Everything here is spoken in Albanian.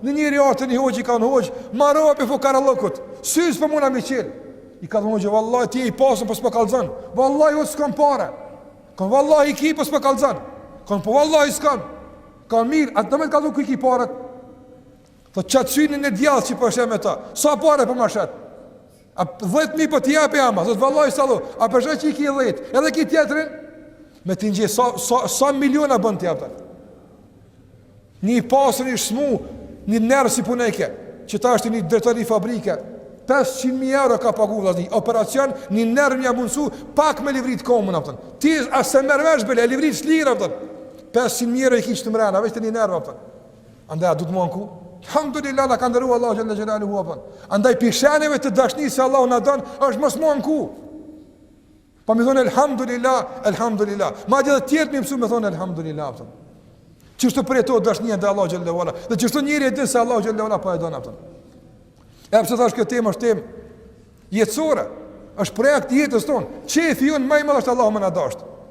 Në njëri artë një hoqë i ka në hoqë, marrova për fukarallëkut, sys për muna me qelë. I ka të hoqë, vallahi ti e i pasën për s'pë kalzan, vallahi o s'kam pare, kanë vallahi i ki për s'pë kalzan, kanë po vallahi s'kam, kanë mirë, atë në me të kalzu ku i ki paret, thë qatë synin e djallë që përshem me ta, sa pare për mashet, a 10.000 për t'ja për jama, thë vallahi sallu, a përshem që i ki 10, edhe ki tjetërin, me t'i nxje, sa miliona bën t'ja për ta. Një pasën i shmu, një nërë si puneke, që ta është një drejtori i fabrike, 500.000 euro ka pagu vllazni, operacion, një nërë një mundësu, pak me livrit komën, apëtën. Ti asë se mërvesh bele, livrit s'lirë, apëtën. 500.000 euro i kishtë të mrena, veç të një nërë, apëtën. Andaj, a du të mua në ku? Alhamdulillah, na ka ndërru Allah Gjelle Gjelalu hu, apëtën. Andaj, pisheneve të dashni se Allah në dënë, është mos mua në ku. Pa mi thonë, alhamdulillah, alhamdulillah. Ma gjithë tjertë mi mësu me thonë, alhamdulillah, apëtën. Qështu përjetohet dashnia ndaj Allahut xhallahu ala, dhe qështu njëri e din se Allahu xhallahu ala po e don atë. E pse thash kjo temë është temë jetësore, është projekt i jetës tonë. Çefi jon më i madh është Allahu më na dashur.